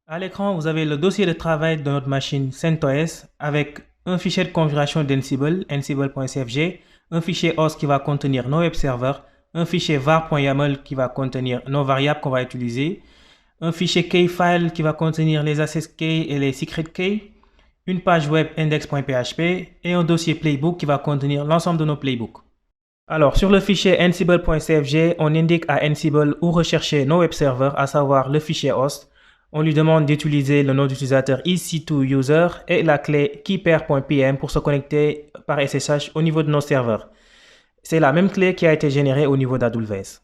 À l'écran, vous avez le dossier de travail de notre machine CentOS avec un fichier de configuration d'Ansible, ansible.cfg, un fichier host qui va contenir nos web serveurs, un fichier var.yaml qui va contenir nos variables qu'on va utiliser, un fichier keyfile qui va contenir les access key et les secret key, une page web index.php et un dossier playbook qui va contenir l'ensemble de nos playbooks. Alors, sur le fichier ansible.cfg, on indique à Ansible où rechercher nos web serveurs, à savoir le fichier host. On lui demande d'utiliser le nom d'utilisateur EC2user et la clé keeper.pm pour se connecter par SSH au niveau de nos serveurs. C'est la même clé qui a été générée au niveau d'AWS.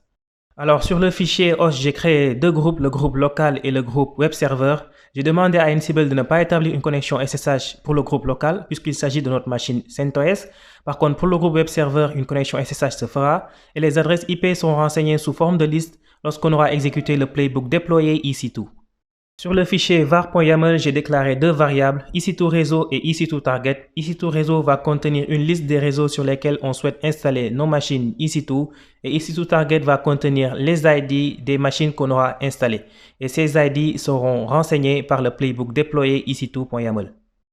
Alors, sur le fichier host, j'ai créé deux groupes, le groupe local et le groupe web server. J'ai demandé à Ansible de ne pas établir une connexion SSH pour le groupe local puisqu'il s'agit de notre machine CentOS. Par contre, pour le groupe web server, une connexion SSH se fera et les adresses IP sont renseignées sous forme de liste lorsqu'on aura exécuté le playbook déployé EC2. Sur le fichier var.yaml, j'ai déclaré deux variables, EC2réseau et EC2target. EC2réseau va contenir une liste des réseaux sur lesquels on souhaite installer nos machines EC2 et EC2target va contenir les ID des machines qu'on aura installées. Et ces ID seront renseignés par le playbook déployé EC2.yaml.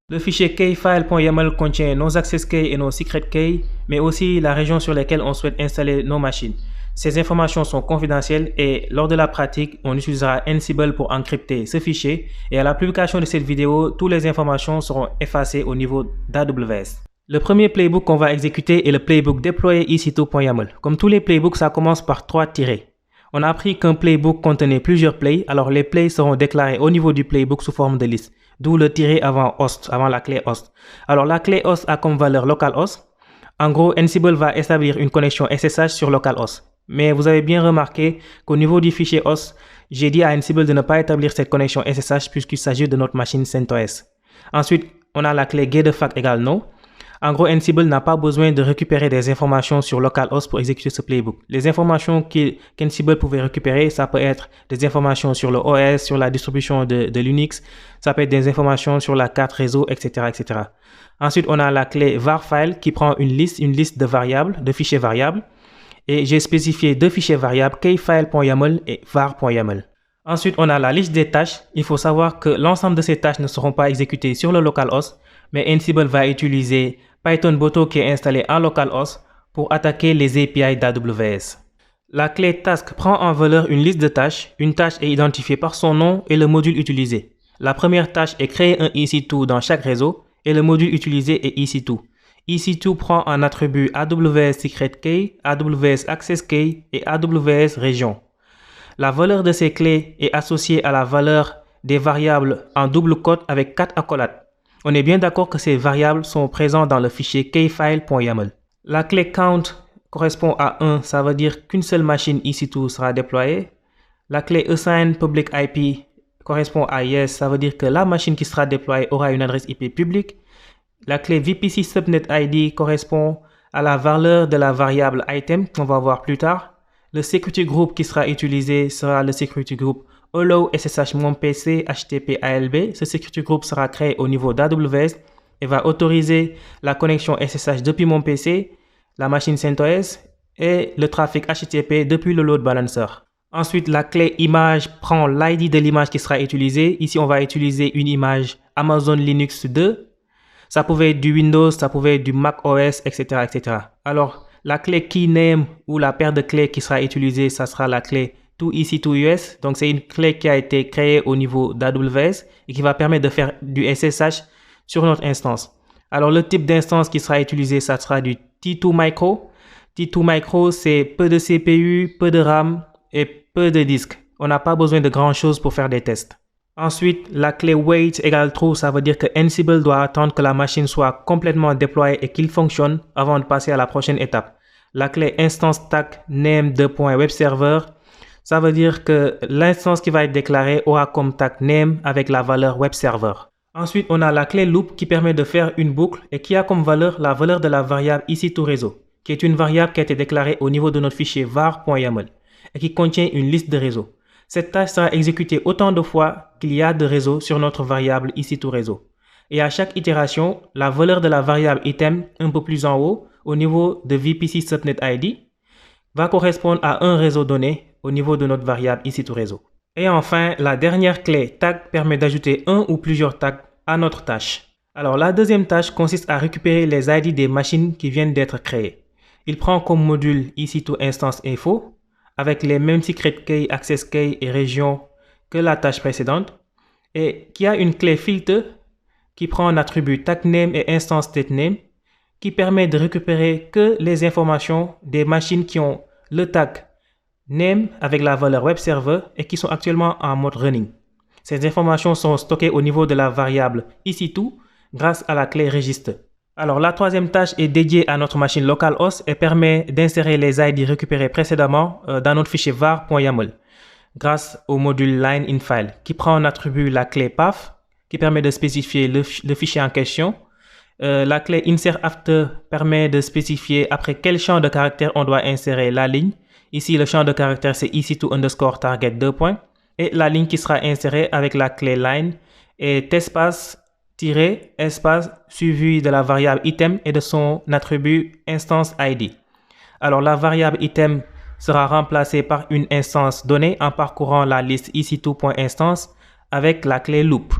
Le fichier keyfile.yaml contient nos access key et nos secret key, mais aussi la région sur laquelle on souhaite installer nos machines. Ces informations sont confidentielles et lors de la pratique, on utilisera Ansible pour encrypter ce fichier et à la publication de cette vidéo, toutes les informations seront effacées au niveau d'AWS. Le premier playbook qu'on va exécuter est le playbook déployé EC2.yaml. Comme tous les playbooks, ça commence par 3 tirets. On a appris qu'un playbook contenait plusieurs plays, alors les plays seront déclarés au niveau du playbook sous forme de liste, d'où le tiret avant host, avant la clé host. Alors la clé host a comme valeur localhost. En gros, Ansible va établir une connexion SSH sur localhost. Mais vous avez bien remarqué qu'au niveau du fichier host, j'ai dit à Ansible de ne pas établir cette connexion SSH puisqu'il s'agit de notre machine CentOS. Ensuite, on a la clé getDefact égale no. En gros, Ansible n'a pas besoin de récupérer des informations sur localhost pour exécuter ce playbook. Les informations qu'Ansible pouvait récupérer, ça peut être des informations sur le OS, sur la distribution de Linux, ça peut être des informations sur la carte réseau, etc., etc. Ensuite, on a la clé varfile qui prend une liste de variables, de fichiers variables. Et j'ai spécifié deux fichiers variables, keyfile.yaml et var.yaml. Ensuite, on a la liste des tâches. Il faut savoir que l'ensemble de ces tâches ne seront pas exécutées sur le localhost, mais Ansible va utiliser Python Boto qui est installé en localhost pour attaquer les API d'AWS. La clé task prend en valeur une liste de tâches. Une tâche est identifiée par son nom et le module utilisé. La première tâche est créer un EC2 dans chaque réseau et le module utilisé est EC2. EC2 prend en attribut AWS Secret Key, AWS Access Key et AWS Region. La valeur de ces clés est associée à la valeur des variables en double quote avec 4 accolades. On est bien d'accord que ces variables sont présentes dans le fichier keyfile.yaml. La clé count correspond à 1, ça veut dire qu'une seule machine EC2 sera déployée. La clé assign public IP correspond à yes, ça veut dire que la machine qui sera déployée aura une adresse IP publique. La clé VPC Subnet ID correspond à la valeur de la variable item qu'on va voir plus tard. Le security group qui sera utilisé sera le security group allow SSH mon PC HTTP ALB. Ce security group sera créé au niveau d'AWS et va autoriser la connexion SSH depuis mon PC, la machine CentOS et le trafic HTTP depuis le load balancer. Ensuite, la clé image prend l'ID de l'image qui sera utilisée. Ici, on va utiliser une image Amazon Linux 2. Ça pouvait être du Windows, ça pouvait être du Mac OS, etc., etc. Alors, la clé keyname ou la paire de clés qui sera utilisée, ça sera la clé toEC2US. Donc, c'est une clé qui a été créée au niveau d'AWS et qui va permettre de faire du SSH sur notre instance. Alors, le type d'instance qui sera utilisé, ça sera du T2 Micro. T2 Micro, c'est peu de CPU, peu de RAM et peu de disque. On n'a pas besoin de grand chose pour faire des tests. Ensuite, la clé wait égale true, ça veut dire que Ansible doit attendre que la machine soit complètement déployée et qu'il fonctionne avant de passer à la prochaine étape. La clé instance tag name .webserver, ça veut dire que l'instance qui va être déclarée aura comme tag name avec la valeur webserver. Ensuite, on a la clé loop qui permet de faire une boucle et qui a comme valeur la valeur de la variable EC2réseau, qui est une variable qui a été déclarée au niveau de notre fichier var.yaml et qui contient une liste de réseaux. Cette tâche sera exécutée autant de fois qu'il y a de réseaux sur notre variable EC2réseau. Et à chaque itération, la valeur de la variable item un peu plus en haut, au niveau de VPC Subnet ID, va correspondre à un réseau donné au niveau de notre variable EC2réseau. Et enfin, la dernière clé tag permet d'ajouter un ou plusieurs tags à notre tâche. Alors la deuxième tâche consiste à récupérer les ID des machines qui viennent d'être créées. Il prend comme module EC2 Instance Info avec les mêmes secret key, access key et région que la tâche précédente et qui a une clé filter qui prend un attribut tag name et instance state name qui permet de récupérer que les informations des machines qui ont le tag name avec la valeur web server et qui sont actuellement en mode running. Ces informations sont stockées au niveau de la variable EC2 grâce à la clé register. Alors la troisième tâche est dédiée à notre machine localhost et permet d'insérer les ID récupérés précédemment dans notre fichier var.yaml grâce au module line_in_file qui prend en attribut la clé path qui permet de spécifier le fichier en question. La clé insert_after permet de spécifier après quel champ de caractère on doit insérer la ligne. Ici, le champ de caractère c'est EC2_target 2 points et la ligne qui sera insérée avec la clé line est espace suivi de la variable item et de son attribut instance ID. Alors la variable item sera remplacée par une instance donnée en parcourant la liste EC2.instance avec la clé loop.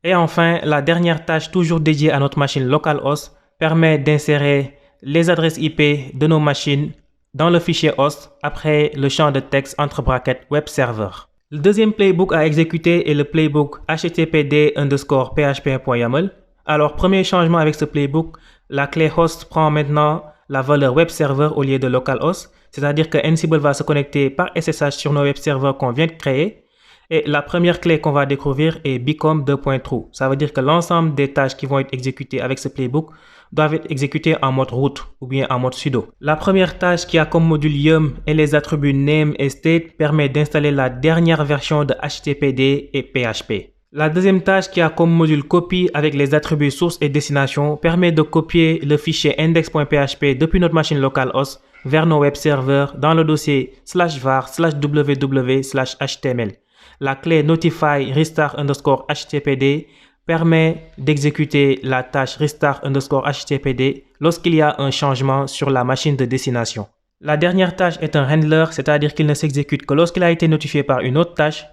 Et enfin, la dernière tâche toujours dédiée à notre machine localhost permet d'insérer les adresses IP de nos machines dans le fichier host après le champ de texte entre brackets web server. Le deuxième playbook à exécuter est le playbook httpd_php.yaml. Alors, premier changement avec ce playbook, la clé host prend maintenant la valeur web server au lieu de localhost, c'est-à-dire que Ansible va se connecter par SSH sur nos web servers qu'on vient de créer. Et la première clé qu'on va découvrir est become 2.true. Ça veut dire que l'ensemble des tâches qui vont être exécutées avec ce playbook doivent être exécutées en mode root ou bien en mode sudo. La première tâche qui a comme module yum et les attributs name et state permet d'installer la dernière version de HTTPD et PHP. La deuxième tâche qui a comme module copy avec les attributs source et destination permet de copier le fichier index.php depuis notre machine localhost vers nos web servers dans le dossier /var/www/html. La clé notify restart_httpd permet d'exécuter la tâche restart_httpd lorsqu'il y a un changement sur la machine de destination. La dernière tâche est un handler, c'est-à-dire qu'il ne s'exécute que lorsqu'il a été notifié par une autre tâche.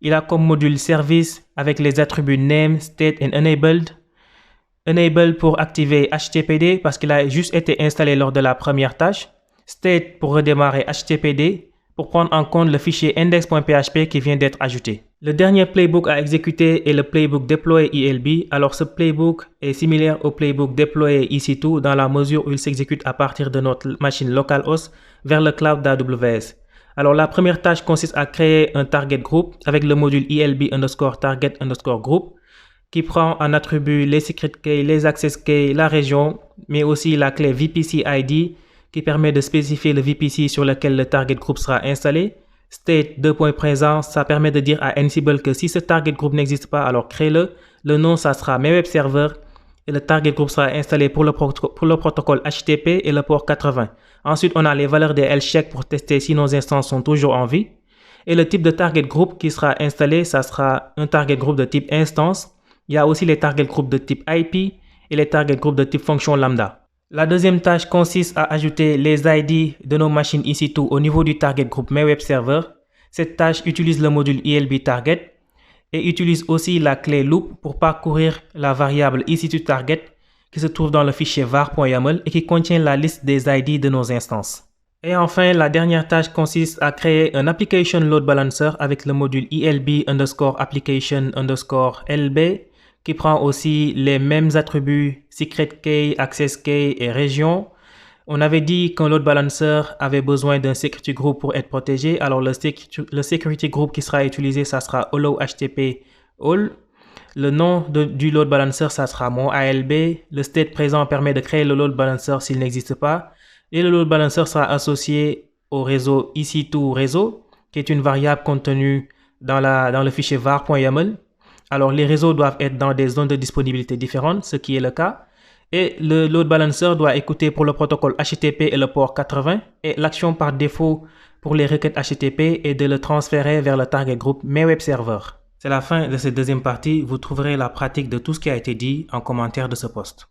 Il a comme module service avec les attributs name, state et enabled. Enable pour activer HTTPD parce qu'il a juste été installé lors de la première tâche. State pour redémarrer HTTPD pour prendre en compte le fichier index.php qui vient d'être ajouté. Le dernier playbook à exécuter est le playbook deploy ELB. Alors ce playbook est similaire au playbook deploy EC2 dans la mesure où il s'exécute à partir de notre machine localhost vers le cloud d'AWS. Alors la première tâche consiste à créer un target group avec le module ELB_target_group qui prend en attribut les secret key, les access key, la région, mais aussi la clé VPC ID qui permet de spécifier le VPC sur lequel le target group sera installé. State 2.présent, ça permet de dire à Ansible que si ce target group n'existe pas, alors crée-le. Le nom, ça sera mes web servers et le target group sera installé pour le protocole HTTP et le port 80. Ensuite, on a les valeurs des health checks pour tester si nos instances sont toujours en vie. Et le type de target group qui sera installé, ça sera un target group de type instance. Il y a aussi les target group de type IP et les target group de type fonction lambda. La deuxième tâche consiste à ajouter les ID de nos machines EC2 au niveau du target group mes web server. Cette tâche utilise le module ELB target et utilise aussi la clé loop pour parcourir la variable EC2 target qui se trouve dans le fichier var.yaml et qui contient la liste des ID de nos instances. Et enfin, la dernière tâche consiste à créer un application load balancer avec le module ELB_application_lb qui prend aussi les mêmes attributs secret key, access key et région. On avait dit qu'un load balancer avait besoin d'un security group pour être protégé. Alors le security group qui sera utilisé, ça sera allow http all. Le nom du load balancer, ça sera mon ALB. Le state présent permet de créer le load balancer s'il n'existe pas. Et le load balancer sera associé au réseau EC2 réseau, qui est une variable contenue dans le fichier var.yaml. Alors, les réseaux doivent être dans des zones de disponibilité différentes, ce qui est le cas. Et le load balancer doit écouter pour le protocole HTTP et le port 80. Et l'action par défaut pour les requêtes HTTP est de le transférer vers le target group mes web servers. C'est la fin de cette deuxième partie. Vous trouverez la pratique de tout ce qui a été dit en commentaire de ce post.